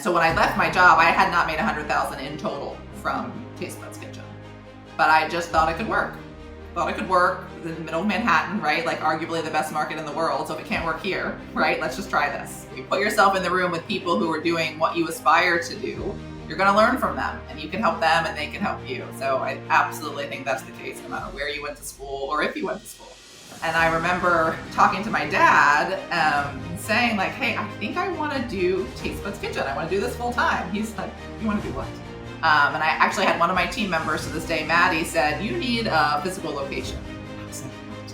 so when I left my job, I had not made $100,000 in total from Taste Buds Kitchen. But I just thought it could work. In the middle of Manhattan, right? Like arguably the best market in the world. So if it can't work here, right? Let's just try this. You put yourself in the room with people who are doing what you aspire to do. You're going to learn from them, and you can help them and they can help you. So I absolutely think that's the case, no matter where you went to school or if you went to school. And I remember talking to my dad, saying like, hey, I think I want to do Taste Buds Kitchen. I want to do this full time. He's like, you want to do what? And I actually had one of my team members to this day, Maddie, said, you need a physical location. I was like, what?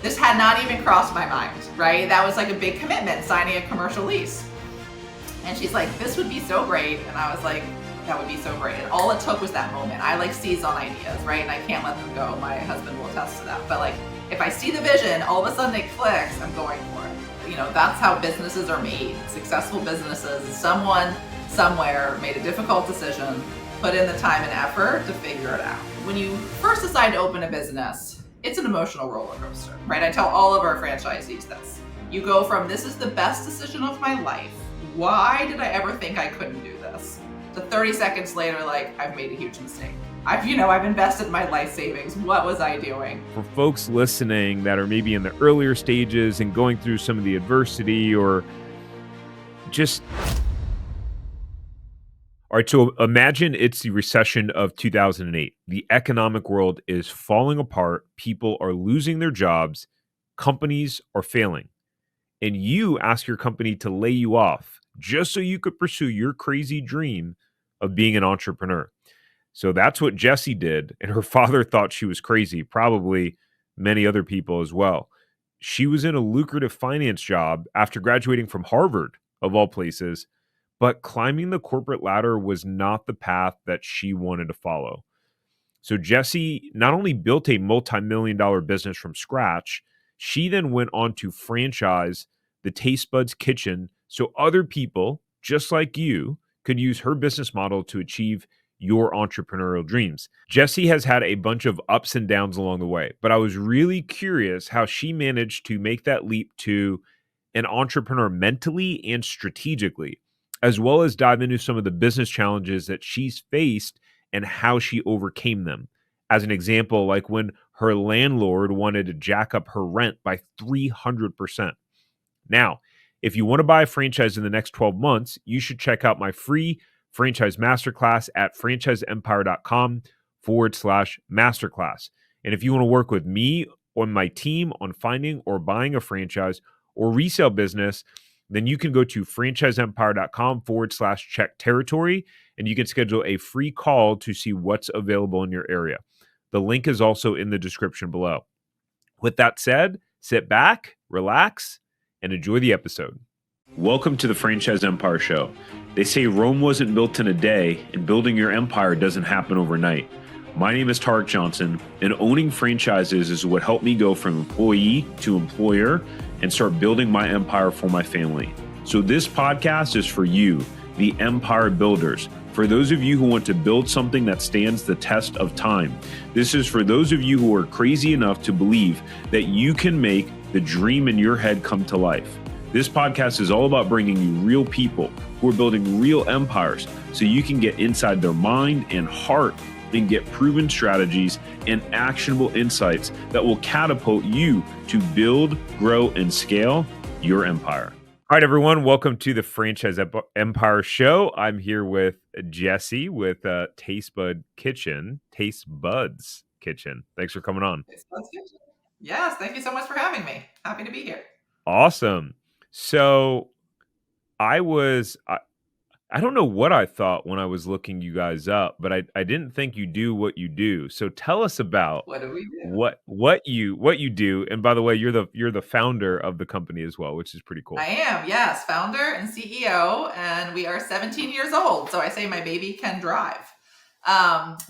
This had not even crossed my mind, right? That was like a big commitment, signing a commercial lease. And she's like, this would be so great. And I was like, that would be so great. And all it took was that moment. I like seize on ideas, right? And I can't let them go. My husband will attest to that. But like, if I see the vision, all of a sudden it clicks, I'm going for it. You know, that's how businesses are made. Successful businesses, someone somewhere made a difficult decision, put in the time and effort to figure it out. When you first decide to open a business, it's an emotional roller coaster, right? I tell all of our franchisees this. You go from, this is the best decision of my life. Why did I ever think I couldn't do this? To 30 seconds later, like, I've made a huge mistake. I've invested my life savings. What was I doing? For folks listening that are maybe in the earlier stages and going through some of the adversity or just... All right, so imagine it's the recession of 2008. The economic world is falling apart. People are losing their jobs. Companies are failing. And you ask your company to lay you off just so you could pursue your crazy dream of being an entrepreneur. So that's what Jessi did. And her father thought she was crazy, probably many other people as well. She was in a lucrative finance job after graduating from Harvard, of all places. But climbing the corporate ladder was not the path that she wanted to follow. So Jessi not only built a multi-million-dollar business from scratch, she then went on to franchise the Taste Buds Kitchen so other people, just like you, could use her business model to achieve your entrepreneurial dreams. Jessi has had a bunch of ups and downs along the way, but I was really curious how she managed to make that leap to an entrepreneur mentally and strategically, as well as dive into some of the business challenges that she's faced and how she overcame them. As an example, like when her landlord wanted to jack up her rent by 300%. Now, if you want to buy a franchise in the next 12 months, you should check out my free franchise masterclass at franchiseempire.com/masterclass. And if you want to work with me or my team on finding or buying a franchise or resale business, then you can go to franchiseempire.com/check territory, and you can schedule a free call to see what's available in your area. The link is also in the description below. With that said, sit back, relax, and enjoy the episode. Welcome to the Franchise Empire Show. They say Rome wasn't built in a day, and building your empire doesn't happen overnight. My name is Tarek Johnson, and owning franchises is what helped me go from employee to employer and start building my empire for my family. So this podcast is for you, the empire builders. For those of you who want to build something that stands the test of time. This is for those of you who are crazy enough to believe that you can make the dream in your head come to life. This podcast is all about bringing you real people who are building real empires so you can get inside their mind and heart and get proven strategies and actionable insights that will catapult you to build, grow, and scale your empire. All right, everyone, welcome to the Franchise Empire Show. I'm here with Jessi with Taste Buds Kitchen. Thanks for coming on. Taste Buds Kitchen. Yes, thank you so much for having me. Happy to be here. Awesome. So I don't know what I thought when I was looking you guys up, but I didn't think you do what you do. So tell us about what do we do? What you do. And by the way, you're the founder of the company as well, which is pretty cool. I am, yes, founder and CEO, and we are 17 years old. So I say my baby can drive.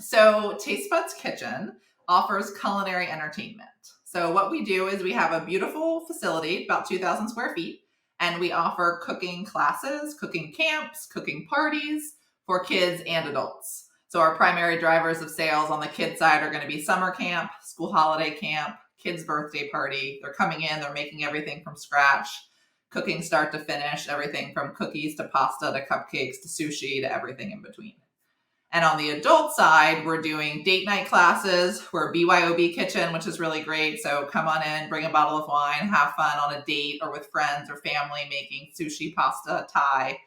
So Taste Buds Kitchen offers culinary entertainment. So what we do is we have a beautiful facility, about 2,000 square feet. And we offer cooking classes, cooking camps, cooking parties for kids and adults. So our primary drivers of sales on the kids side are going to be summer camp, school holiday camp, kids' birthday party. They're coming in, they're making everything from scratch. cooking start to finish, everything from cookies to pasta to cupcakes to sushi to everything in between. And on the adult side, we're doing date night classes. We're BYOB kitchen, which is really great. So come on in, bring a bottle of wine, have fun on a date or with friends or family making sushi, pasta, Thai.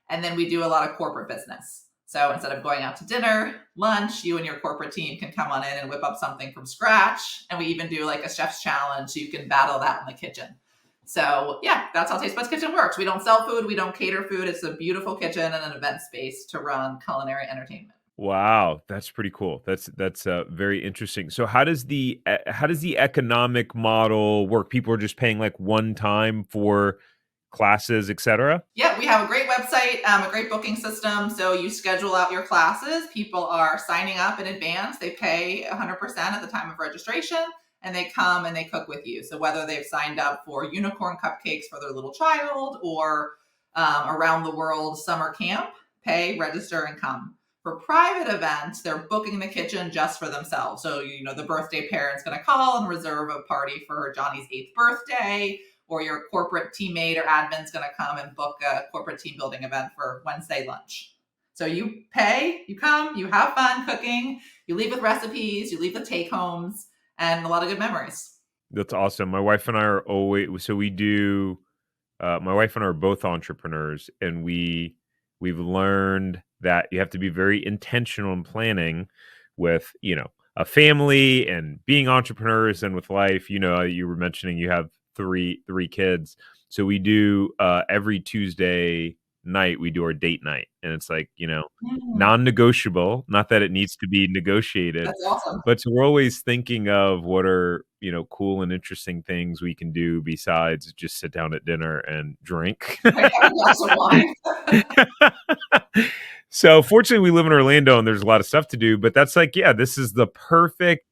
And then we do a lot of corporate business. So instead of going out to dinner, lunch, you and your corporate team can come on in and whip up something from scratch. And we even do like a chef's challenge, so you can battle that in the kitchen. So yeah, that's how Taste Buds Kitchen works. We don't sell food. We don't cater food. It's a beautiful kitchen and an event space to run culinary entertainment. Wow, that's pretty cool. That's very interesting. So how does the economic model work? People are just paying like one time for classes, etc. Yeah, we have a great website, a great booking system. So you schedule out your classes. People are signing up in advance. They pay 100% at the time of registration, and they come and they cook with you. So whether they've signed up for unicorn cupcakes for their little child or around the world summer camp, pay, register, and come. For private events, they're booking the kitchen just for themselves. So, the birthday parent's going to call and reserve a party for Johnny's 8th birthday, or your corporate teammate or admin's going to come and book a corporate team building event for Wednesday lunch. So you pay, you come, you have fun cooking, you leave with recipes, you leave with take homes, and a lot of good memories. That's awesome. My wife and I are my wife and I are both entrepreneurs, and we've learned that you have to be very intentional in planning with, a family and being entrepreneurs and with life. You were mentioning you have three kids. So we do every Tuesday night, we do our date night. And it's like, non-negotiable, not that it needs to be negotiated. That's awesome. But so we're always thinking of what are, cool and interesting things we can do besides just sit down at dinner and drink. I have a glass of wine. So fortunately we live in Orlando and there's a lot of stuff to do, but that's like, this is the perfect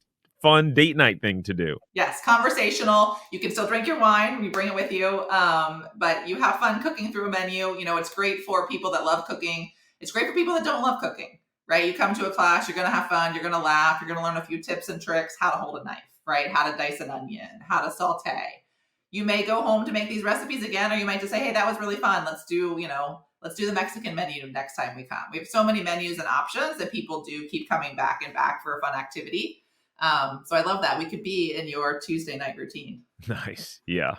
fun date night thing to do. Yes, conversational. You can still drink your wine. You bring it with you, but you have fun cooking through a menu. It's great for people that love cooking. It's great for people that don't love cooking, right? You come to a class, you're going to have fun. You're going to laugh. You're going to learn a few tips and tricks, how to hold a knife, right? How to dice an onion, how to saute. You may go home to make these recipes again, or you might just say, hey, that was really fun. Let's do the Mexican menu next time we come. We have so many menus and options that people do keep coming back and back for a fun activity. So I love that. We could be in your Tuesday night routine. Nice. Yeah.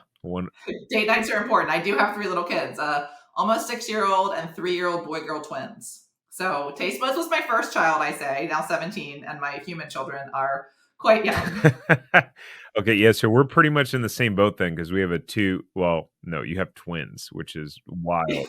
Date nights are important. I do have 3 little kids, almost 6-year-old and 3-year-old boy-girl twins. So Taste Buds was my first child, I say, now 17, and my human children are quite young. Okay. Yeah. So we're pretty much in the same boat then, because we have you have twins, which is wild.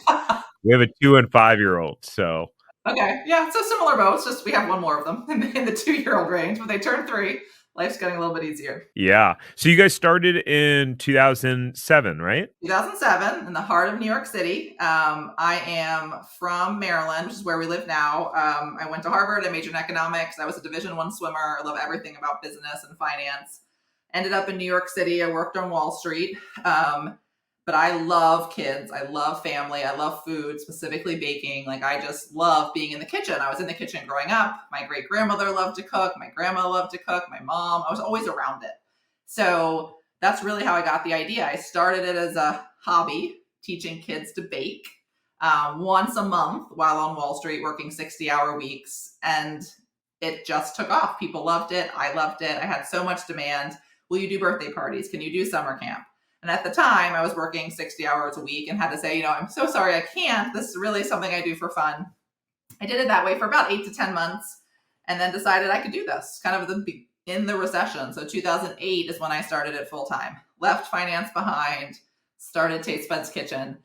We have a 2 and 5-year-old. So. Okay. Yeah. So similar boats, just we have one more of them in the 2-year-old range. When they turn 3, life's getting a little bit easier. Yeah. So you guys started in 2007, right? 2007 in the heart of New York City. I am from Maryland, which is where we live now. I went to Harvard. I majored in economics. I was a Division I swimmer. I love everything about business and finance. Ended up in New York City. I worked on Wall Street. But I love kids. I love family. I love food, specifically baking. Like, I just love being in the kitchen. I was in the kitchen growing up. My great grandmother loved to cook. My grandma loved to cook. My mom, I was always around it. So that's really how I got the idea. I started it as a hobby, teaching kids to bake once a month while on Wall Street, working 60-hour weeks. And it just took off. People loved it. I loved it. I had so much demand. Will you do birthday parties? Can you do summer camp? And at the time, I was working 60 hours a week and had to say, I'm so sorry I can't. This is really something I do for fun. I did it that way for about 8 to 10 months and then decided I could do this kind of in the recession. So 2008 is when I started it full time. Left finance behind, started Taste Buds Kitchen.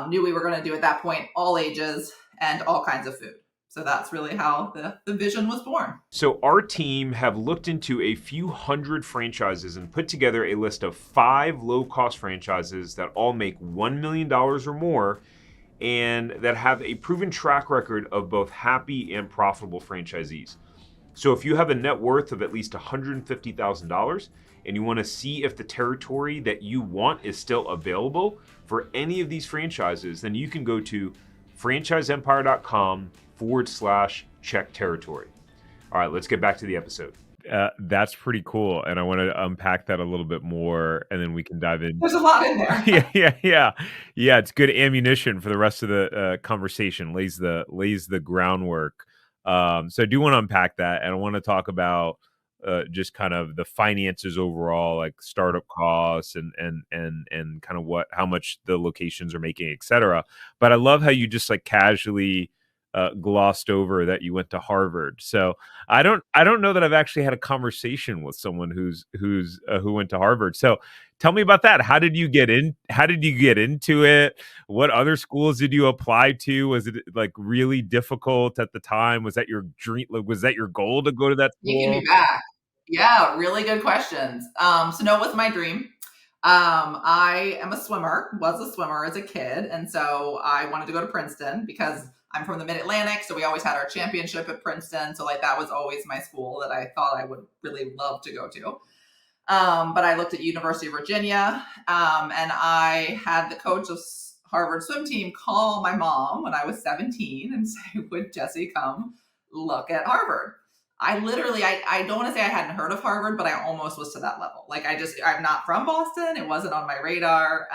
Knew we were going to do at that point all ages and all kinds of food. So that's really how the vision was born. So our team have looked into a few hundred franchises and put together a list of 5 low-cost franchises that all make $1 million or more and that have a proven track record of both happy and profitable franchisees. So if you have a net worth of at least $150,000 and you want to see if the territory that you want is still available for any of these franchises, then you can go to franchiseempire.com/check territory. All right, let's get back to the episode. That's pretty cool, and I wanna unpack that a little bit more, and then we can dive in. There's a lot in there. Yeah, yeah, yeah. Yeah, it's good ammunition for the rest of the, conversation, lays the groundwork. So I do wanna unpack that, and I wanna talk about, just kind of the finances overall, like startup costs and kind of how much the locations are making, et cetera. But I love how you just, like, casually, glossed over that you went to Harvard. So I don't know that I've actually had a conversation with someone who went to Harvard. So tell me about that. How did you get into it? What other schools did you apply to? Was it like really difficult at the time? Was that your dream? Like, was that your goal to go to that Taking me school? back. Yeah, really good questions. So no, it was my dream. I am a swimmer, was a swimmer as a kid, and so I wanted to go to Princeton because I'm from the Mid Atlantic, so we always had our championship at Princeton. So like that was always my school that I thought I would really love to go to. But I looked at University of Virginia, and I had the coach of Harvard swim team call my mom when I was 17 and say, "Would Jessi come look at Harvard?" I don't want to say I hadn't heard of Harvard, but I almost was to that level. Like I'm not from Boston. It wasn't on my radar.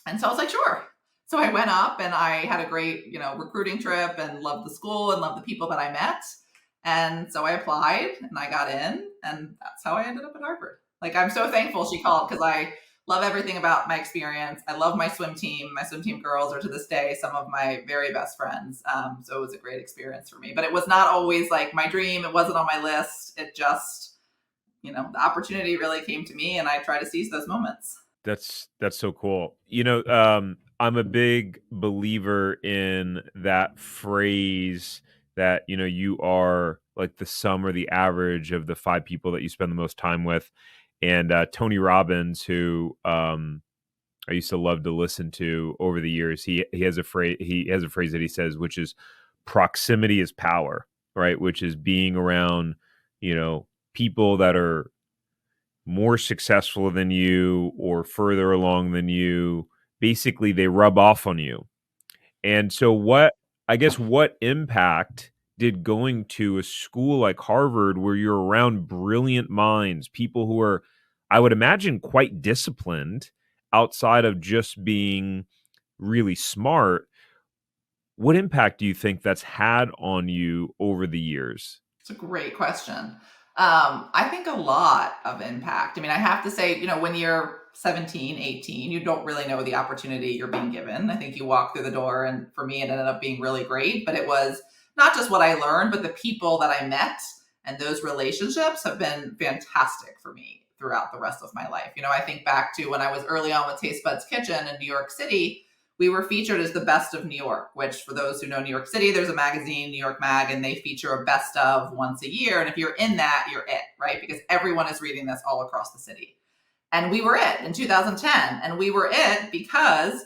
And so I was like, sure. So I went up and I had a great, recruiting trip and loved the school and loved the people that I met. And so I applied and I got in, and that's how I ended up at Harvard. Like, I'm so thankful she called because I love everything about my experience. I love my swim team. My swim team girls are to this day some of my very best friends. So it was a great experience for me. But it was not always like my dream. It wasn't on my list. It just, the opportunity really came to me, and I try to seize those moments. That's so cool. I'm a big believer in that phrase that, you are like the sum or the average of the 5 people that you spend the most time with. And, Tony Robbins, who, I used to love to listen to over the years, he has a phrase that he says, which is proximity is power, right? Which is being around, people that are more successful than you or further along than you. Basically, they rub off on you. And so what impact did going to a school like Harvard where you're around brilliant minds, people who are, I would imagine, quite disciplined outside of just being really smart, what impact do you think that's had on you over the years? It's a great question. I think a lot of impact. I mean, I have to say, when you're 17, 18, you don't really know the opportunity you're being given. I think you walk through the door, and for me, it ended up being really great. But it was not just what I learned, but the people that I met and those relationships have been fantastic for me throughout the rest of my life. I think back to when I was early on with Taste Buds Kitchen in New York City. We were featured as the best of New York, which for those who know New York City, there's a magazine, New York Mag, and they feature a best of once a year. And if you're in that, you're it, right? Because everyone is reading this all across the city. And we were it in 2010. And we were it because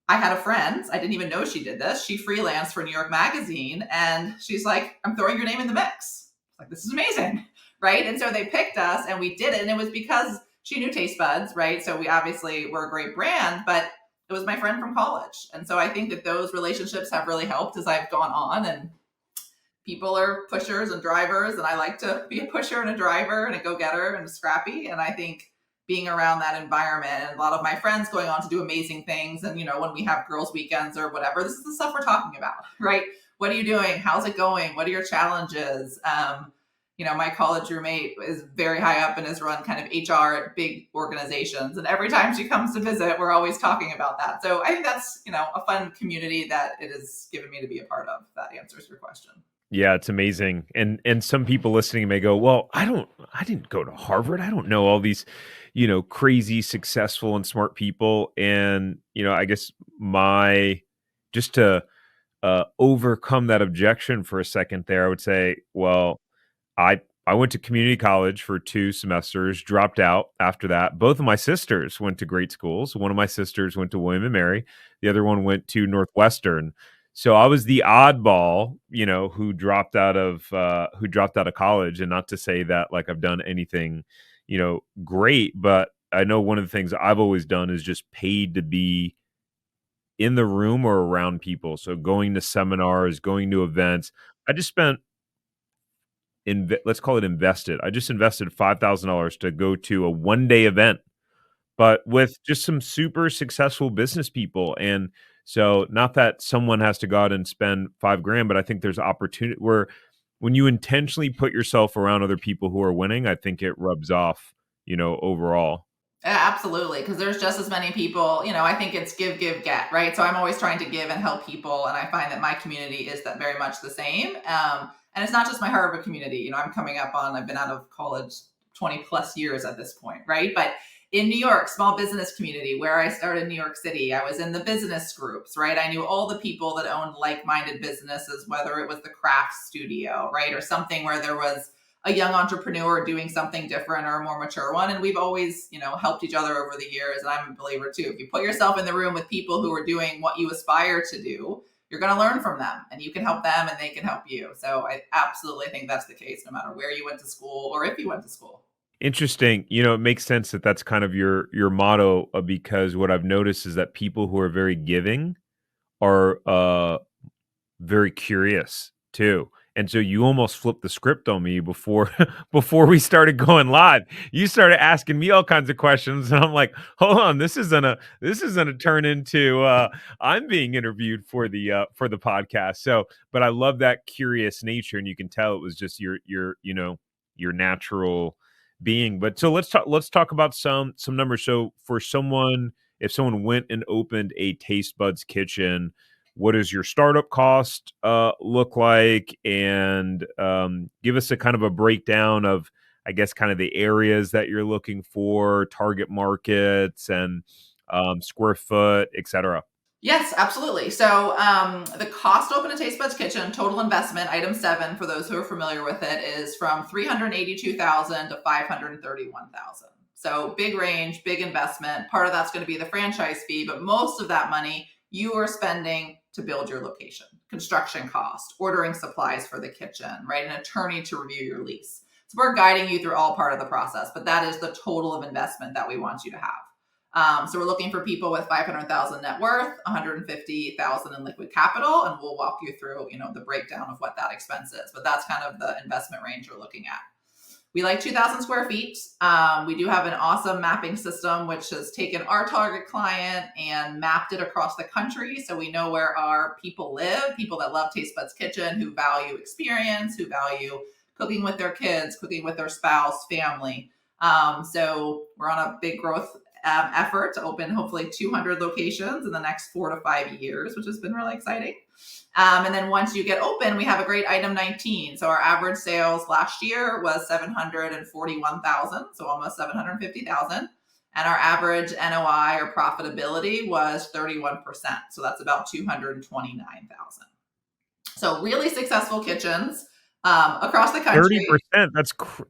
I had a friend. I didn't even know she did this. She freelanced for New York Magazine. And she's like, "I'm throwing your name in the mix." Like, this is amazing, right? And so they picked us and we did it. And it was because she knew Taste Buds, right? So we obviously were a great brand, but it was my friend from college. And so I think that those relationships have really helped as I've gone on, and people are pushers and drivers. And I like to be a pusher and a driver and a go-getter and a scrappy. And I think being around that environment and a lot of my friends going on to do amazing things. And, when we have girls' weekends or whatever, this is the stuff we're talking about, right? What are you doing? How's it going? What are your challenges? My college roommate is very high up and has run kind of HR at big organizations. And every time she comes to visit, we're always talking about that. So I think that's, a fun community that it has given me to be a part of. That answers your question. Yeah, it's amazing. And some people listening may go, "Well, I didn't go to Harvard. I don't know all these, crazy successful and smart people." And, I guess my just to overcome that objection for a second there, I would say, well, I went to community college for 2 semesters, dropped out after that. Both of my sisters went to great schools. One of my sisters went to William and Mary. The other one went to Northwestern. So I was the oddball, who dropped out of college. And not to say that like I've done anything, great, but I know one of the things I've always done is just paid to be in the room or around people. So going to seminars, going to events. I just spent let's call it invested. I just invested $5,000 to go to a one-day event, but with just some super successful business people. And so not that someone has to go out and spend 5 grand, but I think there's opportunity where when you intentionally put yourself around other people who are winning, I think it rubs off, overall. Yeah, absolutely, because there's just as many people. I think it's give, give, get, right? So I'm always trying to give and help people, and I find that my community is that very much the same. And it's not just my Harvard community. I've been out of college 20 plus years at this point, right? But in New York, small business community, where I started in New York City, I was in the business groups, right? I knew all the people that owned like-minded businesses, whether it was the craft studio, right? Or something where there was a young entrepreneur doing something different or a more mature one. And we've always, helped each other over the years. And I'm a believer too. If you put yourself in the room with people who are doing what you aspire to do, you're going to learn from them, and you can help them and they can help you. So I absolutely think that's the case, no matter where you went to school or if you went to school. Interesting. It makes sense that that's kind of your motto, because what I've noticed is that people who are very giving are very curious too. And so you almost flipped the script on me before before we started going live. You started asking me all kinds of questions, and I'm like, hold on, this is gonna turn into I'm being interviewed for the podcast. So, but I love that curious nature, and you can tell it was just your natural being. But so let's talk about some numbers. So for someone, if someone went and opened a Taste Buds Kitchen, what does your startup cost look like? And give us a kind of a breakdown of, I guess, kind of the areas that you're looking for, target markets, and square foot, etc. Yes, absolutely. So the cost to open a Taste Buds Kitchen, total investment, item 7, for those who are familiar with it, is from $382,000 to $531,000. So big range, big investment. Part of that's going to be the franchise fee, but most of that money you are spending to build your location, construction cost, ordering supplies for the kitchen, right? An attorney to review your lease. So we're guiding you through all part of the process, but that is the total of investment that we want you to have. So we're looking for people with 500,000 net worth, 150,000 in liquid capital, and we'll walk you through, the breakdown of what that expense is. But that's kind of the investment range we're looking at. We like 2,000 square feet. We do have an awesome mapping system, which has taken our target client and mapped it across the country. So we know where our people live, people that love Taste Buds Kitchen, who value experience, who value cooking with their kids, cooking with their spouse, family. So we're on a big growth effort to open hopefully 200 locations in the next 4 to 5 years, which has been really exciting. And then once you get open, we have a great item 19. So our average sales last year was 741,000, so almost 750,000. And our average NOI or profitability was 31%. So that's about 229,000. So really successful kitchens across the country. 30%.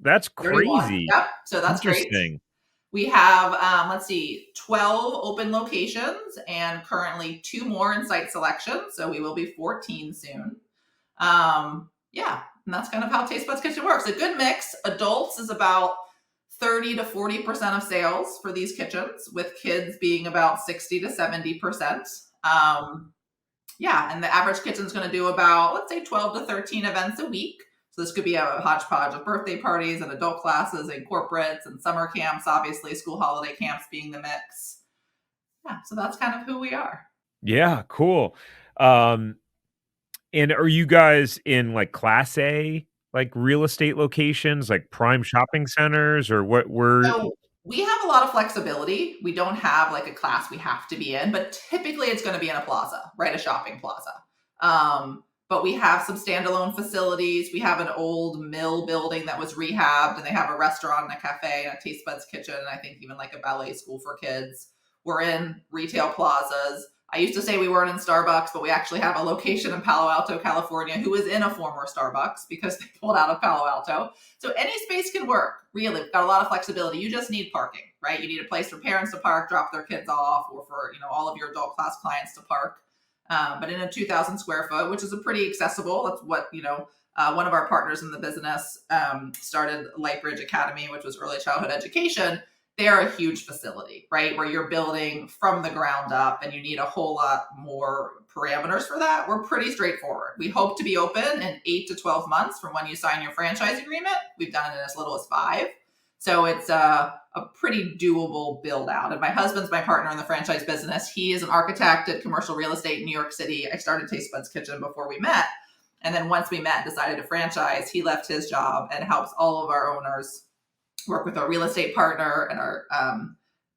That's 31. crazy. Yep. So that's great. Interesting. We have, 12 open locations and currently 2 more in site selection. So we will be 14 soon. Yeah, and that's kind of how Taste Buds Kitchen works. A good mix. Adults is about 30 to 40% of sales for these kitchens, with kids being about 60 to 70%. Yeah, and the average kitchen is going to do about, let's say, 12 to 13 events a week. So this could be a hodgepodge of birthday parties and adult classes and corporates and summer camps, obviously school holiday camps being the mix. Yeah, so that's kind of who we are. Yeah, cool. And are you guys in like class A, like real estate locations, like prime shopping centers, or what were So we have a lot of flexibility. We don't have like a class we have to be in, but typically it's going to be in a plaza, right? A shopping plaza. But we have some standalone facilities. We have an old mill building that was rehabbed, and they have a restaurant and a cafe and a Taste Buds Kitchen, and I think even like a ballet school for kids. We're in retail plazas. I used to say we weren't in Starbucks, but we actually have a location in Palo Alto, California, who is in a former Starbucks because they pulled out of Palo Alto. So any space can work, really. We've got a lot of flexibility. You just need parking, right? You need a place for parents to park, drop their kids off, or for all of your adult class clients to park. But in a 2,000 square foot, which is a pretty accessible. That's what, one of our partners in the business started Lightbridge Academy, which was early childhood education. They're a huge facility, right? Where you're building from the ground up and you need a whole lot more parameters for that, we're pretty straightforward. We hope to be open in 8 to 12 months from when you sign your franchise agreement. We've done it in as little as 5. So it's a pretty doable build out. And my husband's my partner in the franchise business. He is an architect at commercial real estate in New York City. I started Taste Buds Kitchen before we met. And then once we met and decided to franchise, he left his job and helps all of our owners work with our real estate partner and our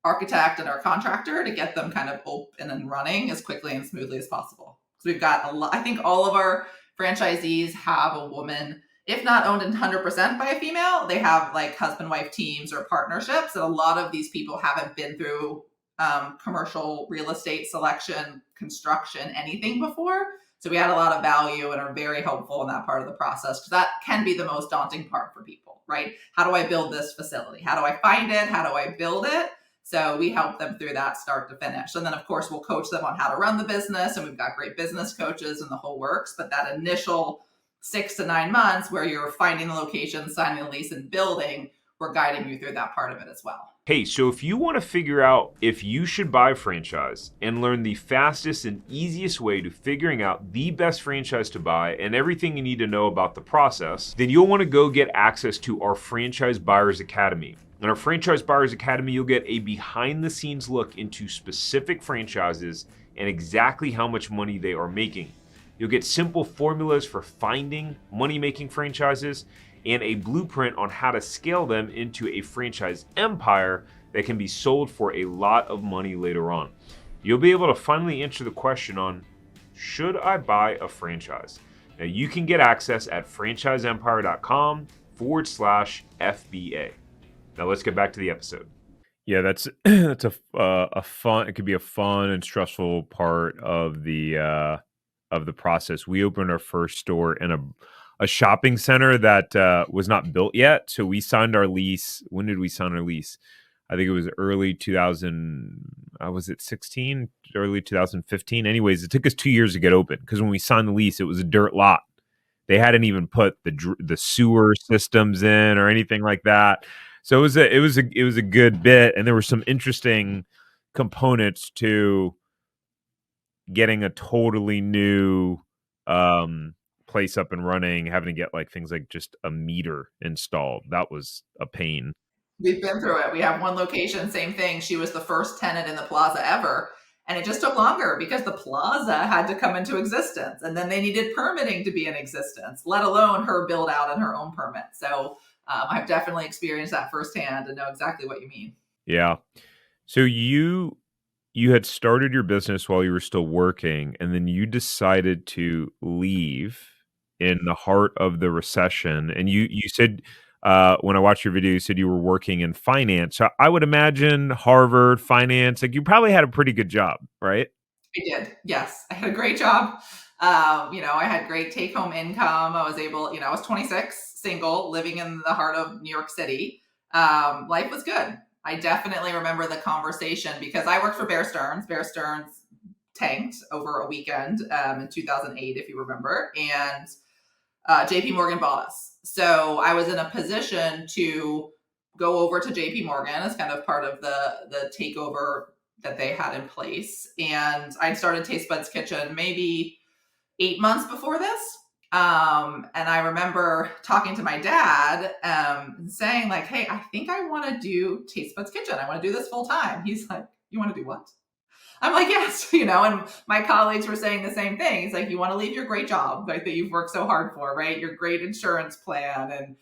architect and our contractor to get them kind of open and running as quickly and smoothly as possible. So we've got a lot. I think all of our franchisees have a woman, if not owned 100% by a female, they have like husband-wife teams or partnerships. And a lot of these people haven't been through commercial real estate selection, construction, anything before. So we add a lot of value and are very helpful in that part of the process, because that can be the most daunting part for people, right? How do I build this facility? How do I find it? How do I build it? So we help them through that start to finish. And then, of course, we'll coach them on how to run the business. And we've got great business coaches and the whole works. But that initial 6 to 9 months where you're finding the location, signing the lease, and building, we're guiding you through that part of it as well. Hey, so if you want to figure out if you should buy a franchise and learn the fastest and easiest way to figuring out the best franchise to buy and everything you need to know about the process, then you'll want to go get access to our Franchise Buyers Academy. In our Franchise Buyers Academy, you'll get a behind-the-scenes look into specific franchises and exactly how much money they are making. You'll get simple formulas for finding money-making franchises and a blueprint on how to scale them into a franchise empire that can be sold for a lot of money later on. You'll be able to finally answer the question on, should I buy a franchise? Now you can get access at franchiseempire.com/FBA. Now let's get back to the episode. Yeah, that's a fun. It could be a fun and stressful part of the process. We opened our first store in a shopping center that was not built yet. So we signed our lease. When did we sign our lease? I think it was early 2000. Was it 16? Early 2015. Anyways, it took us 2 years to get open because when we signed the lease, it was a dirt lot. They hadn't even put the sewer systems in or anything like that. So it was a good bit, and there were some interesting components to getting a totally new place up and running, having to get like things like just a meter installed. That was a pain. We've been through it. We have one location, same thing. She was the first tenant in the plaza ever. And it just took longer because the plaza had to come into existence. And then they needed permitting to be in existence, let alone her build out and her own permit. So I've definitely experienced that firsthand and know exactly what you mean. Yeah. So you had started your business while you were still working, and then you decided to leave in the heart of the recession. And you said, when I watched your video, you said you were working in finance. So I would imagine Harvard finance, like you probably had a pretty good job, right? I did. Yes. I had a great job. I had great take home income. I was able, I was 26, single, living in the heart of New York City. Life was good. I definitely remember the conversation because I worked for Bear Stearns. Bear Stearns tanked over a weekend in 2008, if you remember. And JP Morgan bought us. So I was in a position to go over to JP Morgan as kind of part of the takeover that they had in place. And I started Taste Buds Kitchen maybe 8 months before this. And I remember talking to my dad and saying like, hey, I think I want to do Taste Buds Kitchen. I want to do this full time. He's like, you want to do what? I'm like, yes, and my colleagues were saying the same thing. He's like, you want to leave your great job, like that you've worked so hard for, right? Your great insurance plan and,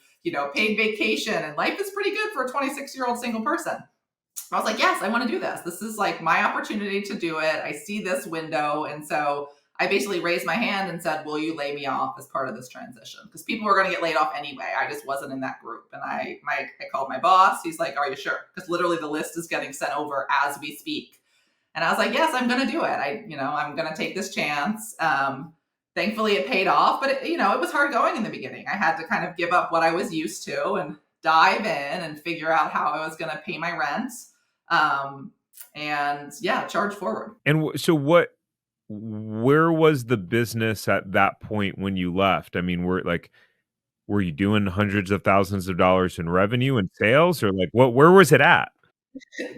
paid vacation, and life is pretty good for a 26-year-old single person. I was like, yes, I want to do this. This is like my opportunity to do it. I see this window. And so I basically raised my hand and said, will you lay me off as part of this transition? Because people were going to get laid off anyway. I just wasn't in that group. And I called my boss. He's like, are you sure? Because literally the list is getting sent over as we speak. And I was like, yes, I'm going to do it. I'm going to take this chance. Thankfully it paid off, but it was hard going in the beginning. I had to kind of give up what I was used to and dive in and figure out how I was going to pay my rent. Charge forward. And so where was the business at that point when you left? I mean, were you doing hundreds of thousands of dollars in revenue and sales, or like where was it at?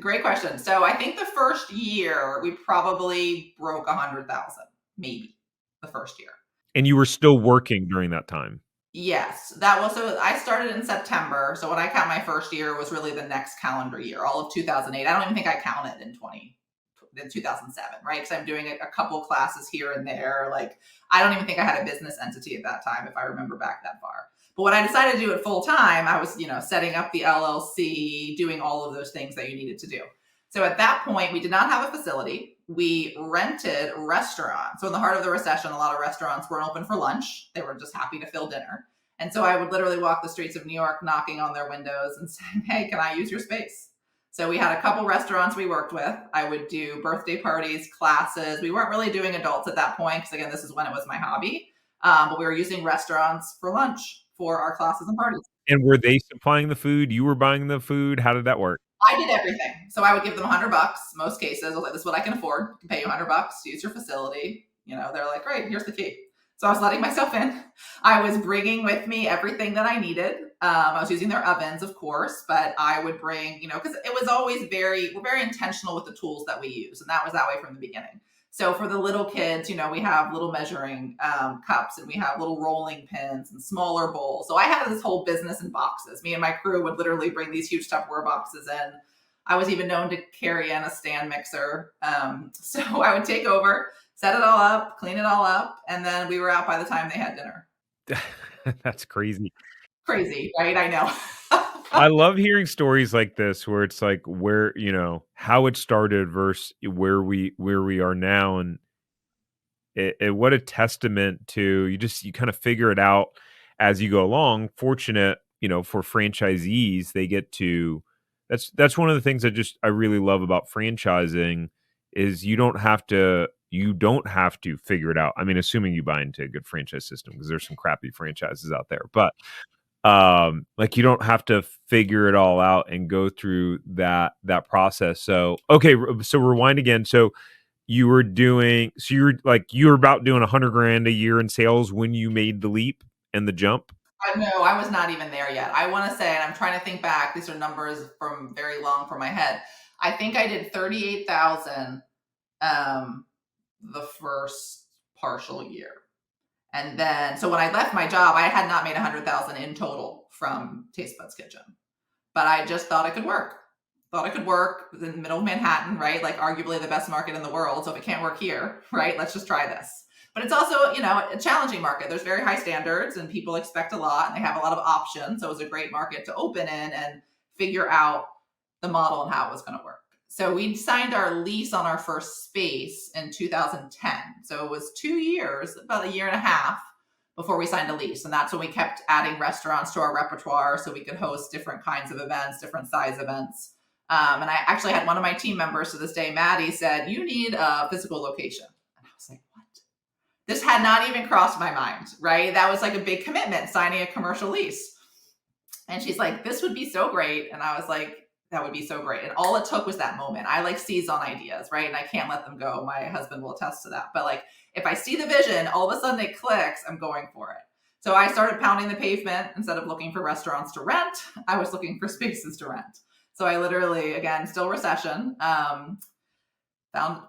Great question. So I think the first year we probably broke 100,000. maybe the first year. And you were still working during that time. Yes, that was so I started in September. So when I count my first year was really the next calendar year, all of 2008. I don't even think I counted in 2007, right? Because I'm doing a couple classes here and there. Like I don't even think I had a business entity at that time, if I remember back that far. But when I decided to do it full time, I was, setting up the LLC, doing all of those things that you needed to do. So at that point, we did not have a facility. We rented restaurants. So in the heart of the recession, a lot of restaurants weren't open for lunch. They were just happy to fill dinner. And so I would literally walk the streets of New York knocking on their windows and saying, hey, can I use your space? So we had a couple restaurants we worked with. I would do birthday parties, classes. We weren't really doing adults at that point because, again, this is when it was my hobby. But we were using restaurants for lunch for our classes and parties. And were they supplying the food? You were buying the food? How did that work? I did everything. So I would give them $100. Most cases, I was like, this is what I can afford. I can pay you $100 to use your facility. They're like, great, here's the key. So I was letting myself in. I was bringing with me everything that I needed. I was using their ovens, of course, but I would bring, because it was always we're very intentional with the tools that we use. And that was that way from the beginning. So for the little kids, we have little measuring cups and we have little rolling pins and smaller bowls. So I had this whole business in boxes. Me and my crew would literally bring these huge Tupperware boxes in. I was even known to carry in a stand mixer. So I would take over, set it all up, clean it all up, and then we were out by the time they had dinner. That's crazy. Crazy, right? I know. I love hearing stories like this where it's like where, how it started versus where we are now. And what a testament to you kind of figure it out as you go along. Fortunate, for franchisees, they get to that's one of the things I really love about franchising is you don't have to figure it out. I mean, assuming you buy into a good franchise system because there's some crappy franchises out there, but like you don't have to figure it all out and go through that process. So okay, so rewind again. So you were about doing 100 grand a year in sales when you made the leap and the jump. No, I was not even there yet. I want to say, and I'm trying to think back, these are numbers from very long from my head. I think I did 38,000 the first partial year. And then, so when I left my job, I had not made 100,000 in total from Taste Buds Kitchen, but I just thought it could work. Thought it could work in the middle of Manhattan, right? Like arguably the best market in the world. So if it can't work here, right? Let's just try this. But it's also, a challenging market. There's very high standards and people expect a lot and they have a lot of options. So it was a great market to open in and figure out the model and how it was going to work. So we signed our lease on our first space in 2010. So it was 2 years, about a year and a half before we signed a lease. And that's when we kept adding restaurants to our repertoire so we could host different kinds of events, different size events. And I actually had one of my team members to this day, Maddie, said, you need a physical location. And I was like, what? This had not even crossed my mind, right? That was like a big commitment, signing a commercial lease. And she's like, this would be so great. And I was like, that would be so great. And all it took was that moment. I seize on ideas, right? And I can't let them go. My husband will attest to that. But if I see the vision, all of a sudden it clicks, I'm going for it. So I started pounding the pavement. Instead of looking for restaurants to rent, I was looking for spaces to rent. So I literally, again, still recession, found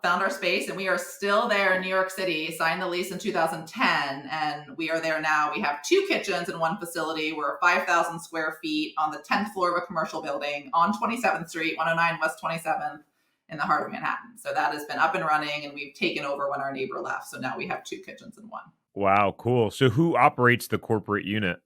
our space, and we are still there in New York City, signed the lease in 2010, and we are there now. We have 2 kitchens in one facility. We're 5,000 square feet on the 10th floor of a commercial building on 27th Street, 109 West 27th in the heart of Manhattan. So that has been up and running, and we've taken over when our neighbor left. So now we have 2 kitchens in one. Wow, cool. So who operates the corporate unit?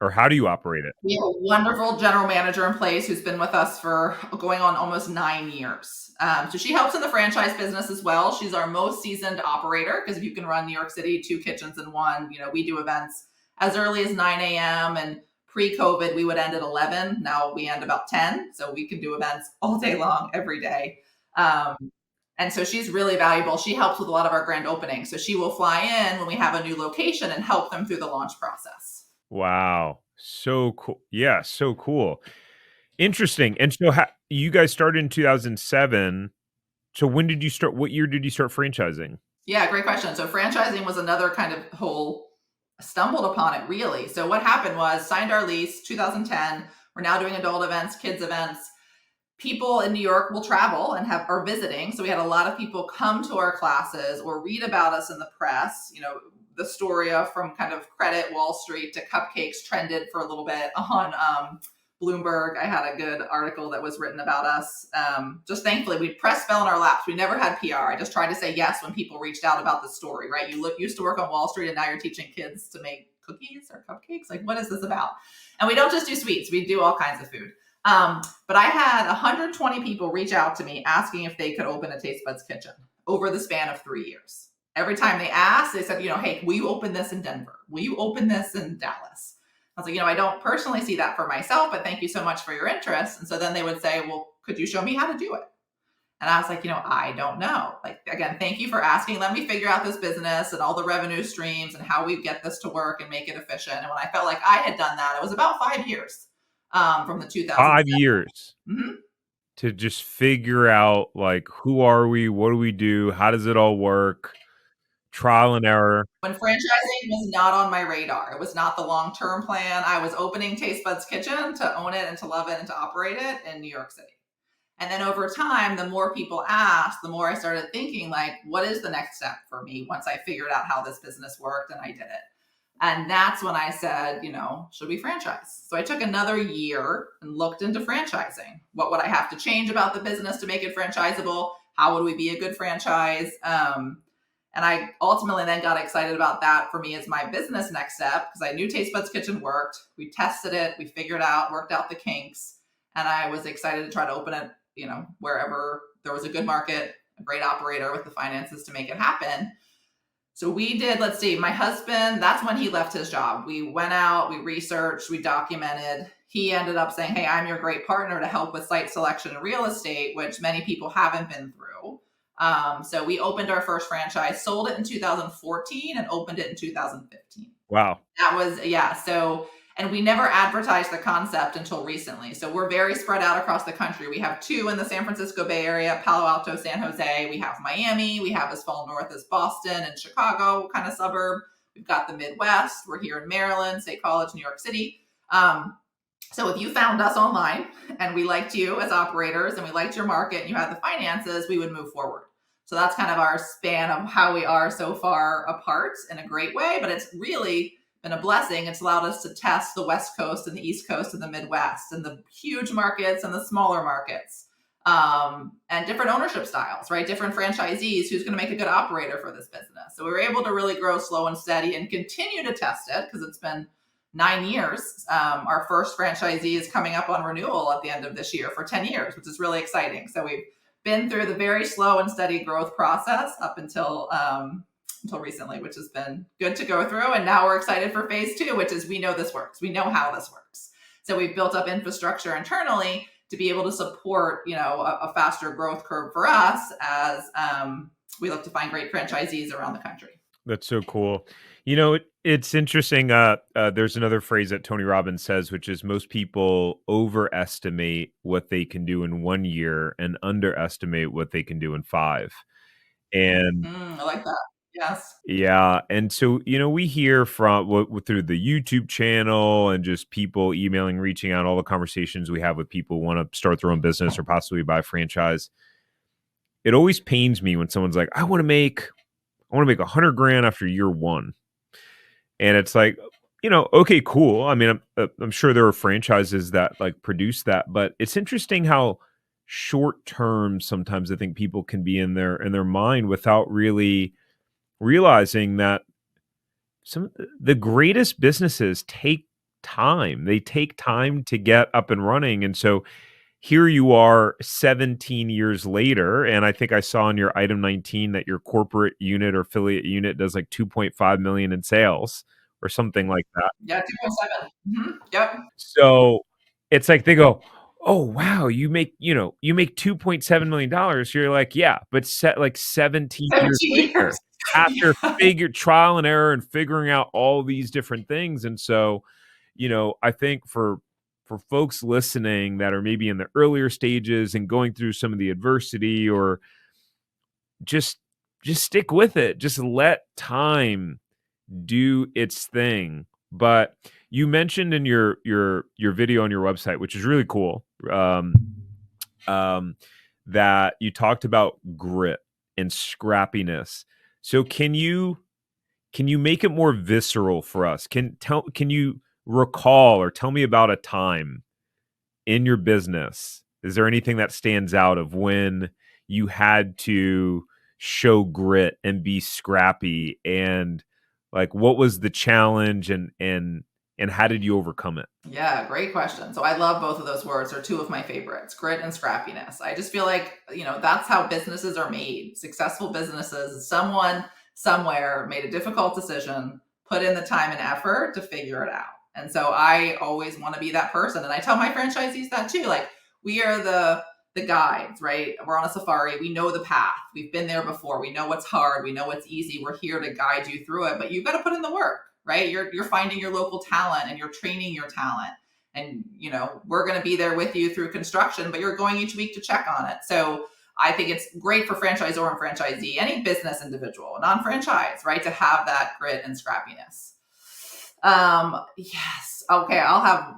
Or how do you operate it? We have a wonderful general manager in place who's been with us for going on almost 9 years. So she helps in the franchise business as well. She's our most seasoned operator because if you can run New York City 2 kitchens in one, we do events as early as 9 a.m. and pre-COVID, we would end at 11. Now we end about 10. So we can do events all day long, every day. And so she's really valuable. She helps with a lot of our grand openings. So she will fly in when we have a new location and help them through the launch process. Wow. So cool. Yeah, so cool. Interesting. And so you guys started in 2007. So when did you start? What year did you start franchising? Yeah, great question. So franchising was another kind of whole stumbled upon it really. So what happened was signed our lease 2010. We're now doing adult events, kids events. people in New York will travel and are visiting. So we had a lot of people come to our classes or read about us in the press. The story of from kind of credit Wall Street to cupcakes trended for a little bit on Bloomberg. I had a good article that was written about us. Just thankfully, press fell in our laps. We never had PR. I just tried to say yes when people reached out about the story, right? You used to work on Wall Street and now you're teaching kids to make cookies or cupcakes. Like, what is this about? And we don't just do sweets. We do all kinds of food. But I had 120 people reach out to me asking if they could open a Taste Buds Kitchen over the span of 3 years. Every time they asked, they said, hey, will you open this in Denver? Will you open this in Dallas? I was like, I don't personally see that for myself, but thank you so much for your interest. And so then they would say, well, could you show me how to do it? And I was like, I don't know. Like, again, thank you for asking. Let me figure out this business and all the revenue streams and how we get this to work and make it efficient. And when I felt like I had done that, it was about 5 years from the 2000s. 5 years Mm-hmm. to just figure out, like, who are we? What do we do? How does it all work? Trial and error. When franchising was not on my radar, it was not the long-term plan. I was opening Taste Buds Kitchen to own it and to love it and to operate it in New York City. And then over time, the more people asked, the more I started thinking, like, what is the next step for me once I figured out how this business worked and I did it? And that's when I said, should we franchise? So I took another year and looked into franchising. What would I have to change about the business to make it franchisable? How would we be a good franchise? And I ultimately then got excited about that for me as my business next step because I knew Taste Buds Kitchen worked. We tested it, we figured out, worked out the kinks, and I was excited to try to open it, wherever there was a good market, a great operator with the finances to make it happen. So we did, let's see, my husband, that's when he left his job. We went out, we researched, we documented. He ended up saying, hey, I'm your great partner to help with site selection and real estate, which many people haven't been through. So we opened our first franchise, sold it in 2014 and opened it in 2015. Wow. That was, yeah. So, and we never advertised the concept until recently. So we're very spread out across the country. We have 2 in the San Francisco Bay Area, Palo Alto, San Jose. We have Miami. We have as far north as Boston and Chicago kind of suburb. We've got the Midwest. We're here in Maryland, State College, New York City. So if you found us online and we liked you as operators and we liked your market and you had the finances, we would move forward. So that's kind of our span of how we are so far apart in a great way, but it's really been a blessing. It's allowed us to test the West Coast and the East Coast and the Midwest and the huge markets and the smaller markets, and different ownership styles, right? Different franchisees, who's going to make a good operator for this business. So we were able to really grow slow and steady and continue to test it because it's been 9 years. Our first franchisee is coming up on renewal at the end of this year for 10 years, which is really exciting. So we've been through the very slow and steady growth process up until recently, which has been good to go through. And now we're excited for phase 2, which is we know this works. We know how this works. So we've built up infrastructure internally to be able to support, a faster growth curve for us as we look to find great franchisees around the country. That's so cool. It's interesting. There's another phrase that Tony Robbins says, which is most people overestimate what they can do in 1 year and underestimate what they can do in 5. And I like that. Yes. yeah, and so we hear from through the YouTube channel and just people emailing, reaching out, all the conversations we have with people who want to start their own business or possibly buy a franchise. It always pains me when someone's like, I want to make $100,000 after year 1. And it's like, okay, cool. I mean, I'm sure there are franchises that like produce that, but it's interesting how short term sometimes I think people can be in their mind without really realizing that some of the greatest businesses take time. They take time to get up and running. And so here you are 17 years later, and I think I saw in your item 19 that your corporate unit or affiliate unit does like 2.5 million in sales or something like that. Yeah, 2.7. Mm-hmm. Yep. So it's like they go, oh wow, you make $2.7 million. You're like, yeah, but like 17 years 17 later, years. after Yeah. trial and error and figuring out all these different things. And so, I think for folks listening that are maybe in the earlier stages and going through some of the adversity, or just stick with it. Just let time do its thing. But you mentioned in your video on your website, which is really cool, um, that you talked about grit and scrappiness. So can you make it more visceral for us? Can you recall or tell me about a time in your business? Is there anything that stands out of when you had to show grit and be scrappy, and like what was the challenge, and how did you overcome it? Yeah, great question. So I love both of those words. They're two of my favorites, grit and scrappiness. I just feel like, that's how businesses are made. Successful businesses, someone somewhere made a difficult decision, put in the time and effort to figure it out. And so I always want to be that person. And I tell my franchisees that too. Like, we are the guides, right? We're on a safari. We know the path. We've been there before. We know what's hard. We know what's easy. We're here to guide you through it, but you've got to put in the work, right? You're finding your local talent and you're training your talent. And, we're going to be there with you through construction, but you're going each week to check on it. So I think it's great for franchisor and franchisee, any business individual, non-franchise, right? To have that grit and scrappiness. Yes. Okay. I'll have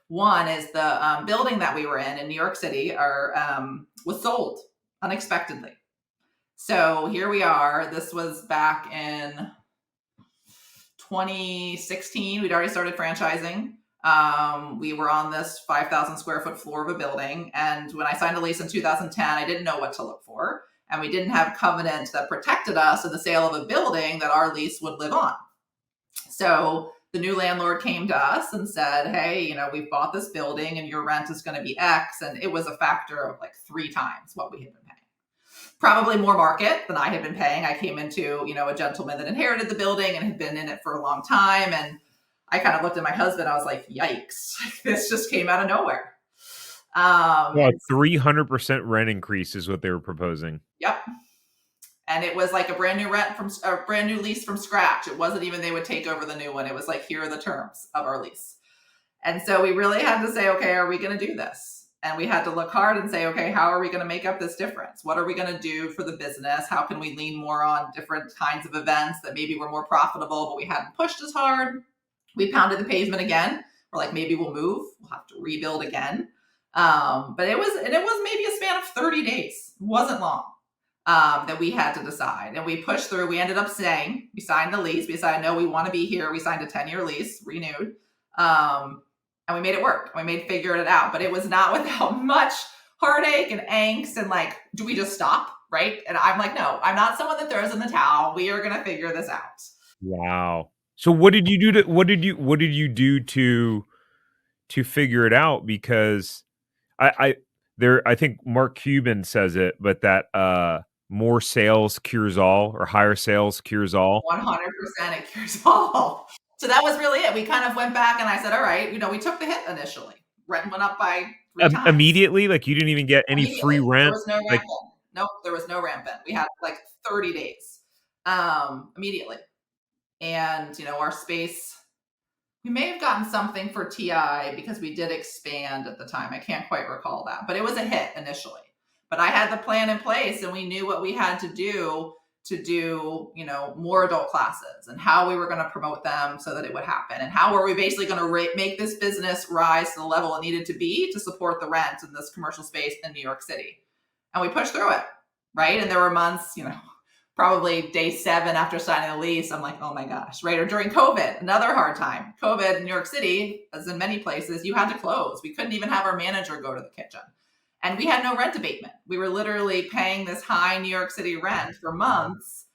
one is the building that we were in New York City was sold unexpectedly. So here we are. This was back in 2016. We'd already started franchising. We were on this 5,000 square foot floor of a building. And when I signed a lease in 2010, I didn't know what to look for. And we didn't have covenants that protected us in the sale of a building that our lease would live on. So the new landlord came to us and said, hey, we've bought this building and your rent is going to be X. And it was a factor of like 3 times what we had been paying. Probably more market than I had been paying. I came into, a gentleman that inherited the building and had been in it for a long time. And I kind of looked at my husband. I was like, yikes, this just came out of nowhere. Well, 300% rent increase is what they were proposing. Yep. And it was like a brand new lease from scratch. It wasn't even they would take over the new one. It was like, here are the terms of our lease. And so we really had to say, okay, are we going to do this? And we had to look hard and say, okay, how are we going to make up this difference? What are we going to do for the business? How can we lean more on different kinds of events that maybe were more profitable, but we hadn't pushed as hard? We pounded the pavement again. We're like, maybe we'll move. We'll have to rebuild again. But it was maybe a span of 30 days. It wasn't long. That we had to decide. And we pushed through. We ended up staying. We signed the lease. We decided, no, we want to be here. We signed a 10-year lease, renewed. And we made it work. We figured it out. But it was not without much heartache and angst and like, do we just stop? Right? And I'm like, no, I'm not someone that throws in the towel. We are going to figure this out. Wow. So what did you do to figure it out? Because I think Mark Cuban says it, but that more sales cures all, or higher sales cures all. 100% it cures all. So that was really it. We kind of went back and I said, all right, we took the hit initially. Rent went up by 3 times. Immediately? Like you didn't even get any free rent? There was no rent Like, bin. Nope, there was no rent bin. We had like 30 days immediately. And, our space, we may have gotten something for TI because we did expand at the time. I can't quite recall that, but it was a hit initially. But I had the plan in place and we knew what we had to do, more adult classes and how we were going to promote them so that it would happen. And how were we basically going to make this business rise to the level it needed to be to support the rent in this commercial space in New York City. And we pushed through it, right? And there were months, probably day 7 after signing the lease, I'm like, oh my gosh, right? Or during COVID, another hard time. COVID in New York City, as in many places, you had to close. We couldn't even have our manager go to the kitchen. And we had no rent abatement. We were literally paying this high New York City rent for months,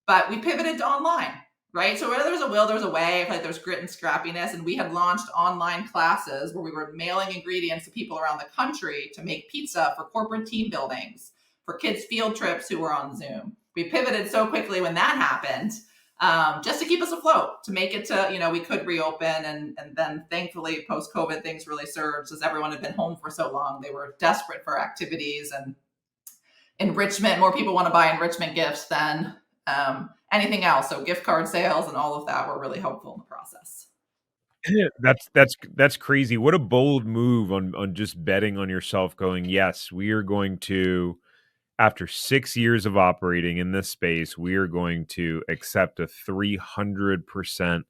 but we pivoted to online, right? So where there's a will, there's a way. Like there's grit and scrappiness. And we had launched online classes where we were mailing ingredients to people around the country to make pizza for corporate team buildings, for kids' field trips who were on Zoom. We pivoted so quickly when that happened, just to keep us afloat, to make it to, we could reopen. And then thankfully, post-COVID, things really surged as everyone had been home for so long. They were desperate for activities and enrichment. More people want to buy enrichment gifts than anything else. So gift card sales and all of that were really helpful in the process. That's crazy. What a bold move on just betting on yourself, going, yes, we are going to, after 6 years of operating in this space, we are going to accept a 300%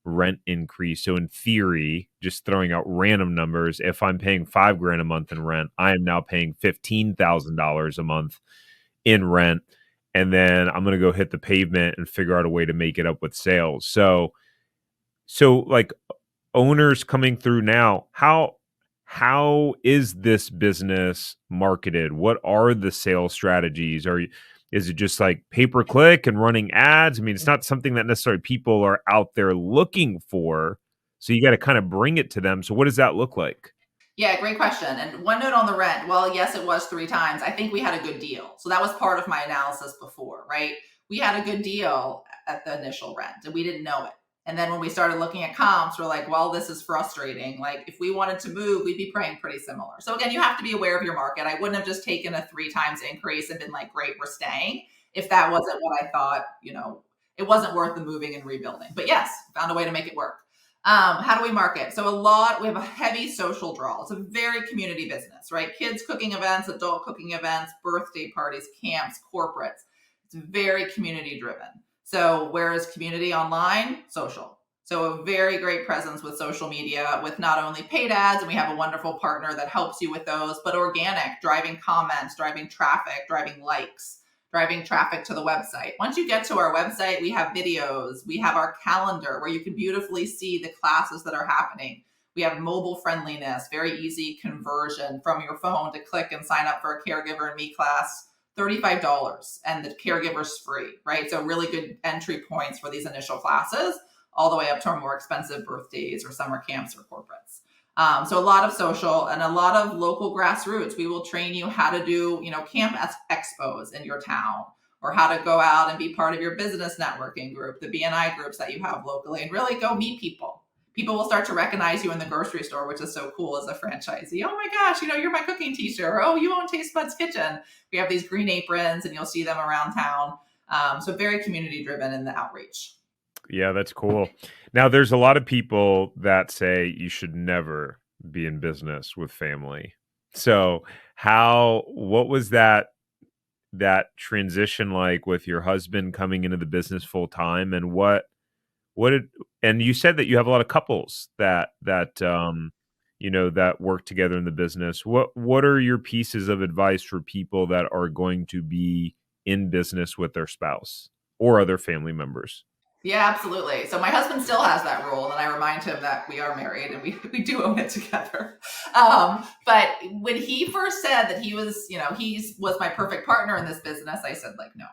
rent increase. So in theory, just throwing out random numbers, if I'm paying 5 grand a month in rent, I am now paying $15,000 a month in rent. And then I'm going to go hit the pavement and figure out a way to make it up with sales. So like owners coming through now, how is this business marketed? What are the sales strategies? Is it just like pay per click and running ads? I mean, it's not something that necessarily people are out there looking for. So you got to kind of bring it to them. So what does that look like? Yeah, great question. And one note on the rent. Well, yes, it was 3 times. I think we had a good deal. So that was part of my analysis before, right? We had a good deal at the initial rent and we didn't know it. And then when we started looking at comps, we're like, well, this is frustrating. Like if we wanted to move, we'd be paying pretty similar. So again, you have to be aware of your market. I wouldn't have just taken a 3 times increase and been like, great, we're staying. If that wasn't what I thought, it wasn't worth the moving and rebuilding. But yes, found a way to make it work. How do we market? So we have a heavy social draw. It's a very community business, right? Kids cooking events, adult cooking events, birthday parties, camps, corporates. It's very community driven. So where is community online? Social. So a very great presence with social media with not only paid ads, and we have a wonderful partner that helps you with those, but organic, driving comments, driving traffic, driving likes, driving traffic to the website. Once you get to our website, we have videos, we have our calendar where you can beautifully see the classes that are happening. We have mobile friendliness, very easy conversion from your phone to click and sign up for a caregiver and me class, $35, and the caregiver's free, right? So really good entry points for these initial classes, all the way up to our more expensive birthdays or summer camps or corporates. So a lot of social and a lot of local grassroots. We will train you how to do, camp expos in your town, or how to go out and be part of your business networking group, the BNI groups that you have locally, and really go meet people. People will start to recognize you in the grocery store, which is so cool as a franchisee. Oh my gosh, you're my cooking teacher. Or, oh, you own Taste Buds Kitchen. We have these green aprons and you'll see them around town. So very community driven in the outreach. Yeah, that's cool. Now, there's a lot of people that say you should never be in business with family. So, what was that transition like with your husband coming into the business full time, and and you said that you have a lot of couples that work together in the business. What are your pieces of advice for people that are going to be in business with their spouse or other family members? Yeah, absolutely. So my husband still has that rule, and I remind him that we are married and we do own it together. But when he first said that he was my perfect partner in this business, I said like, no,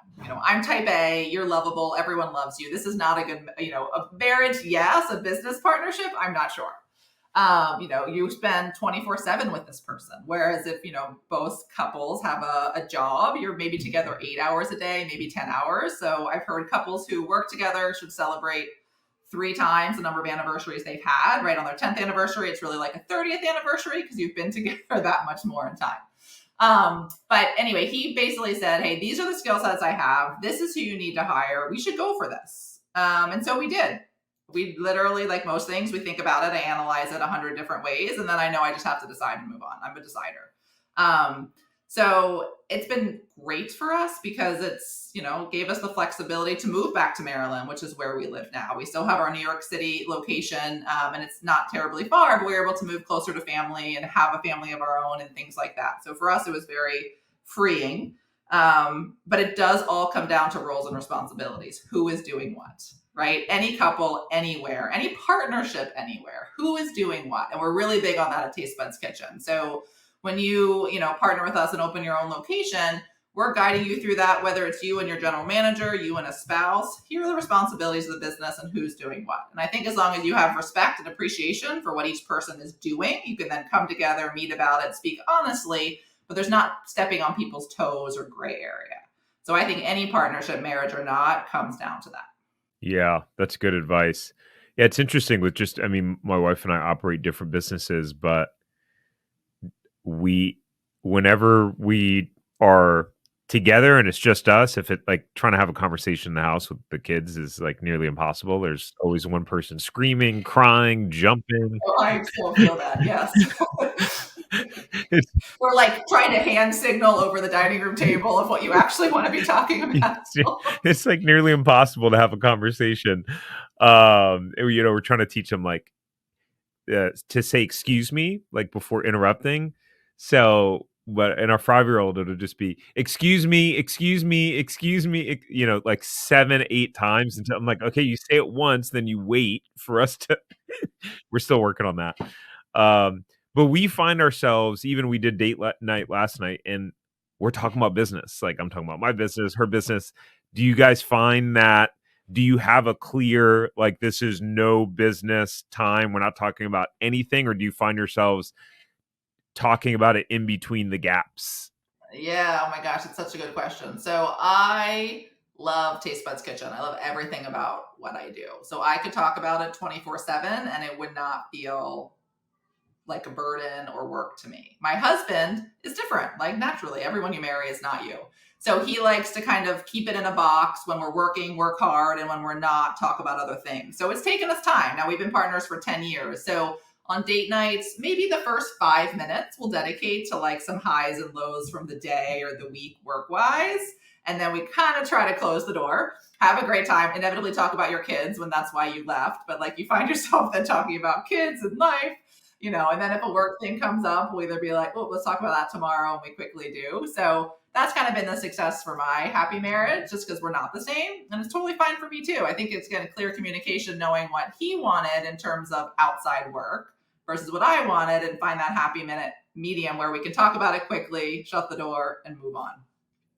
I'm type A, you're lovable, everyone loves you. This is not a good, a marriage, yes, a business partnership, I'm not sure. You spend 24/7 with this person. Whereas if, both couples have a job, you're maybe together 8 hours a day, maybe 10 hours. So I've heard couples who work together should celebrate 3 times the number of anniversaries they've had, right? On their 10th anniversary, it's really like a 30th anniversary because you've been together that much more in time. But anyway, he basically said, hey, these are the skill sets I have. This is who you need to hire. We should go for this. And so we did. We literally, like most things, we think about it, I analyze it 100 different ways, and then I know I just have to decide and move on. I'm a decider. So it's been great for us because it's, gave us the flexibility to move back to Maryland, which is where we live now. We still have our New York City location, and it's not terribly far, but we're able to move closer to family and have a family of our own and things like that. So for us, it was very freeing. But it does all come down to roles and responsibilities. Who is doing what? Right? Any couple, anywhere, any partnership, anywhere, who is doing what? And we're really big on that at Taste Buds Kitchen. So when you partner with us and open your own location, we're guiding you through that, whether it's you and your general manager, you and a spouse. Here are the responsibilities of the business and who's doing what. And I think as long as you have respect and appreciation for what each person is doing, you can then come together, meet about it, speak honestly, but there's not stepping on people's toes or gray area. So I think any partnership, marriage or not, comes down to that. Yeah, that's good advice. Yeah, it's interesting my wife and I operate different businesses, but whenever we are together and it's just us, if it like trying to have a conversation in the house with the kids is like nearly impossible. There's always one person screaming, crying, jumping. Oh, I so feel that. Yes. It's, We're like trying to hand signal over the dining room table of what you actually want to be talking about. it's like nearly impossible to have a conversation. We're trying to teach them like to say excuse me like before interrupting. So, but in our 5-year-old, it'll just be excuse me, excuse me, excuse me, like 7, 8 times until I'm like, okay, you say it once, then you wait for us to. We're still working on that. But we find ourselves, even we did night last night, and we're talking about business. Like I'm talking about my business, her business. Do you guys find that? Do you have a clear, like, this is no business time? We're not talking about anything, or do you find yourselves talking about it in between the gaps? Yeah, oh my gosh, it's such a good question. So I love Taste Buds Kitchen. I love everything about what I do. So I could talk about it 24/7 and it would not feel like a burden or work to me. My husband is different. Like naturally, everyone you marry is not you. So he likes to kind of keep it in a box when we're working, work hard, and when we're not, talk about other things. So it's taken us time. Now we've been partners for 10 years. So on date nights, maybe the first 5 minutes we'll dedicate to like some highs and lows from the day or the week work wise. And then we kind of try to close the door, have a great time, inevitably talk about your kids when that's why you left. But like you find yourself then talking about kids and life, and then if a work thing comes up, we'll either be like, oh, let's talk about that tomorrow, and we quickly do. So that's kind of been the success for my happy marriage, just because we're not the same. And it's totally fine for me too. I think it's getting clear communication, knowing what he wanted in terms of outside work versus what I wanted, and find that happy minute medium where we can talk about it quickly, shut the door, and move on.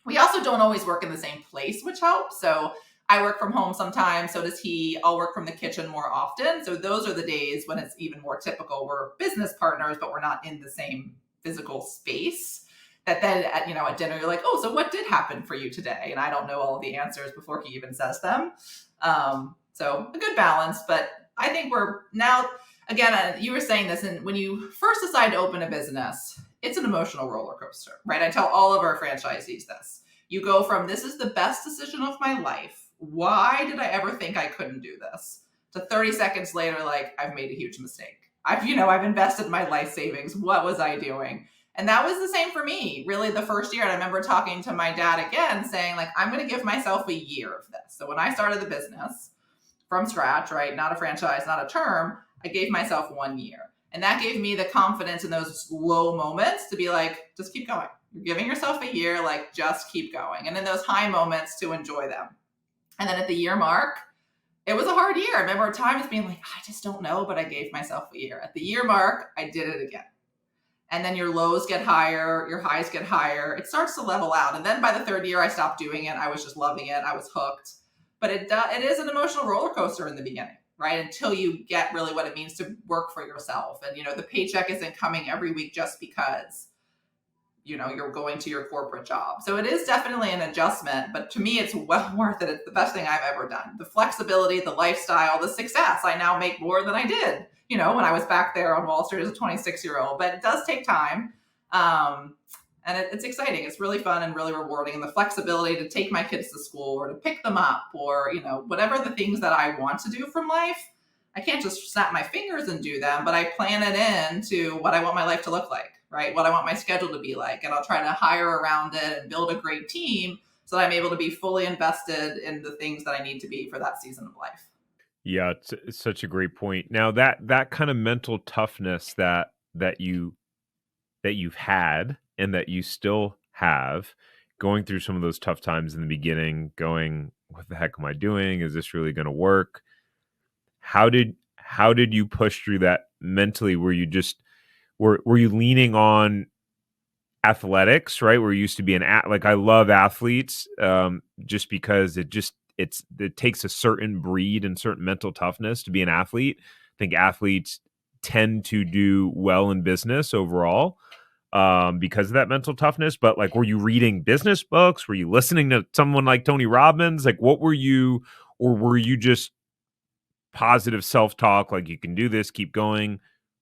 We also don't always work in the same place, which helps. So I work from home sometimes, so does he. I'll work from the kitchen more often. So those are the days when it's even more typical. We're business partners, but we're not in the same physical space. That then at dinner, you're like, oh, so what did happen for you today? And I don't know all of the answers before he even says them. So a good balance, but I think we're now, again, you were saying this, and when you first decide to open a business, it's an emotional roller coaster, right? I tell all of our franchisees this. You go from, this is the best decision of my life. Why did I ever think I couldn't do this? To 30 seconds later, like, I've made a huge mistake. I've invested my life savings. What was I doing? And that was the same for me, really, the first year. And I remember talking to my dad again, saying, like, I'm going to give myself a year of this. So when I started the business from scratch, right, not a franchise, not a term, I gave myself 1 year. And that gave me the confidence in those low moments to be like, just keep going. You're giving yourself a year, like, just keep going. And in those high moments, to enjoy them. And then at the year mark, it was a hard year. I remember times being like, I just don't know, but I gave myself a year. At the year mark, I did it again. And then your lows get higher, your highs get higher. It starts to level out. And then by the third year, I stopped doing it. I was just loving it. I was hooked. But it is an emotional roller coaster in the beginning, right? Until you get really what it means to work for yourself. And, the paycheck isn't coming every week just because, you're going to your corporate job. So it is definitely an adjustment, but to me, it's well worth it. It's the best thing I've ever done. The flexibility, the lifestyle, the success. I now make more than I did, when I was back there on Wall Street as a 26-year-old, but it does take time. And it's exciting. It's really fun and really rewarding. And the flexibility to take my kids to school or to pick them up or, whatever the things that I want to do from life, I can't just snap my fingers and do them, but I plan it into what I want my life to look like, right? What I want my schedule to be like. And I'll try to hire around it and build a great team so that I'm able to be fully invested in the things that I need to be for that season of life. Yeah, it's such a great point. Now that kind of mental toughness that you've had and that you still have, going through some of those tough times in the beginning, going, what the heck am I doing? Is this really going to work? How did you push through that mentally? Were you just were you leaning on athletics, right? Where you used to be like, I love athletes, just because it takes a certain breed and certain mental toughness to be an athlete. I think athletes tend to do well in business overall, because of that mental toughness. But like, were you reading business books? Were you listening to someone like Tony Robbins? Like, what were you, or were you just positive self-talk, like, you can do this, keep going?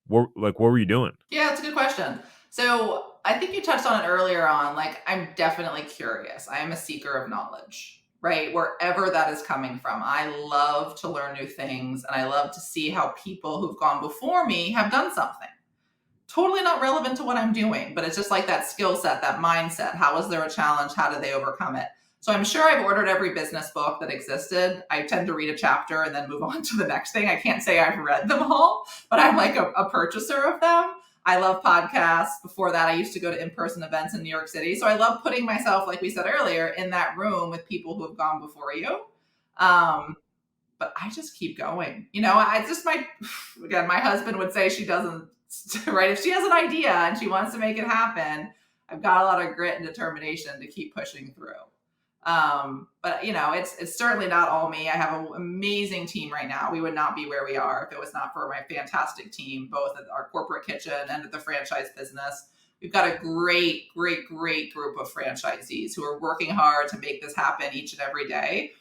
What were you doing? Yeah, it's a good question. So I think you touched on it earlier on. Like, I'm definitely curious. I am a seeker of knowledge, right? Wherever that is coming from. I love to learn new things and I love to see how people who've gone before me have done something. Totally not relevant to what I'm doing, but it's just like that skill set, that mindset. How was there a challenge? How did they overcome it? So I'm sure I've ordered every business book that existed. I tend to read a chapter and then move on to the next thing. I can't say I've read them all, but I'm like a purchaser of them. I love podcasts. Before that, I used to go to in-person events in New York City. So I love putting myself, like we said earlier, in that room with people who have gone before you. But I just keep going. I just again, my husband would say she doesn't, right? If she has an idea and she wants to make it happen, I've got a lot of grit and determination to keep pushing through. But it's certainly not all me. I have an amazing team right now. We would not be where we are if it was not for my fantastic team, both at our corporate kitchen and at the franchise business. We've got a great, great, great group of franchisees who are working hard to make this happen each and every day.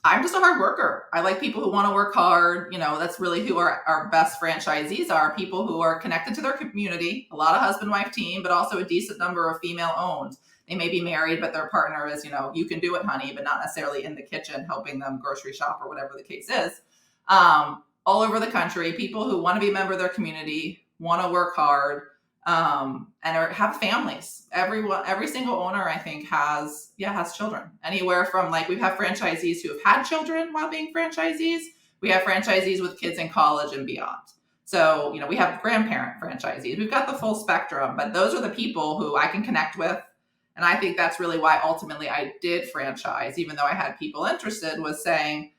I'm just a hard worker. I like people who want to work hard. That's really who our best franchisees are, people who are connected to their community, a lot of husband-wife team, but also a decent number of female-owned. They may be married, but their partner is, you can do it, honey, but not necessarily in the kitchen helping them grocery shop or whatever the case is. All over the country, people who want to be a member of their community, want to work hard, and have families. Every single owner, I think, has children. Anywhere from, like, we have franchisees who have had children while being franchisees. We have franchisees with kids in college and beyond. So, we have grandparent franchisees. We've got the full spectrum, but those are the people who I can connect with. And I think that's really why ultimately I did franchise, even though I had people interested, was saying,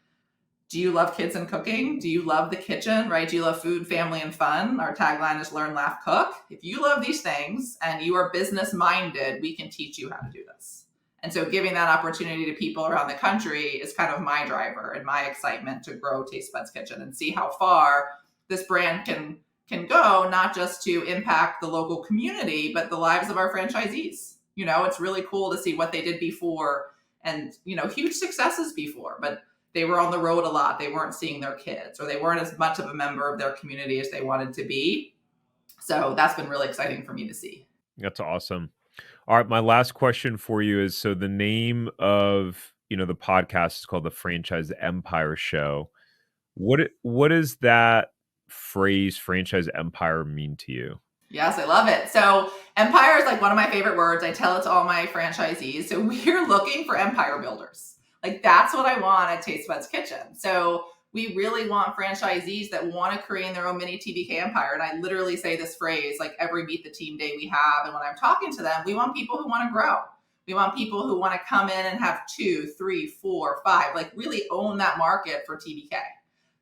do you love kids and cooking? Do you love the kitchen, right? Do you love food, family, and fun? Our tagline is learn, laugh, cook. If you love these things and you are business minded, we can teach you how to do this. And so giving that opportunity to people around the country is kind of my driver and my excitement to grow Taste Buds Kitchen and see how far this brand can go, not just to impact the local community, but the lives of our franchisees. It's really cool to see what they did before and, huge successes before, but they were on the road a lot. They weren't seeing their kids, or they weren't as much of a member of their community as they wanted to be. So that's been really exciting for me to see. That's awesome. All right. My last question for you is, so the name of, the podcast is called the Franchise Empire Show. What does that phrase, franchise empire, mean to you? Yes, I love it. So empire is like one of my favorite words. I tell it to all my franchisees. So we're looking for empire builders. Like, that's what I want at Taste Buds Kitchen. So we really want franchisees that want to create their own mini TBK empire. And I literally say this phrase like every Meet the Team day we have. And when I'm talking to them, we want people who want to grow. We want people who want to come in and have 2, 3, 4, 5, like really own that market for TBK.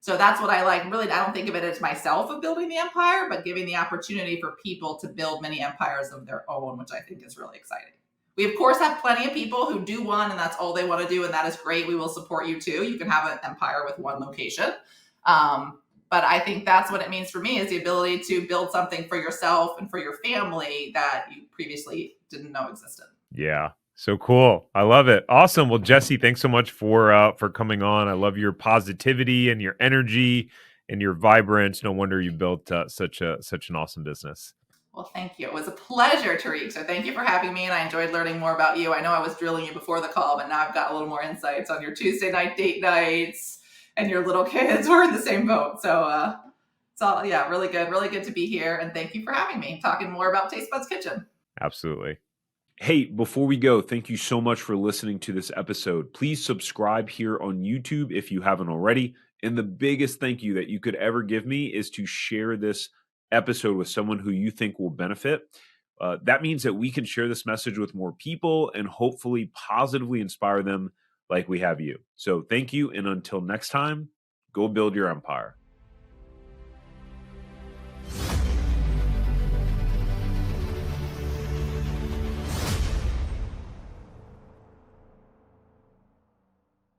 So that's what I like. Really, I don't think of it as myself of building the empire, but giving the opportunity for people to build many empires of their own, which I think is really exciting. We, of course, have plenty of people who do one and that's all they want to do. And that is great. We will support you too. You can have an empire with one location. But I think that's what it means for me, is the ability to build something for yourself and for your family that you previously didn't know existed. Yeah. So cool. I love it. Awesome. Well, Jessi, thanks so much for coming on. I love your positivity and your energy and your vibrance. No wonder you built such an awesome business. Well, thank you. It was a pleasure, Tariq. So thank you for having me, and I enjoyed learning more about you. I know I was drilling you before the call, but now I've got a little more insights on your Tuesday night date nights and your little kids. We're in the same boat. So it's all, really good to be here. And thank you for having me, talking more about Taste Buds Kitchen. Absolutely. Hey, before we go, thank you so much for listening to this episode. Please subscribe here on YouTube if you haven't already. And the biggest thank you that you could ever give me is to share this episode with someone who you think will benefit. That means that we can share this message with more people and hopefully positively inspire them like we have you. So thank you. And until next time, go build your empire.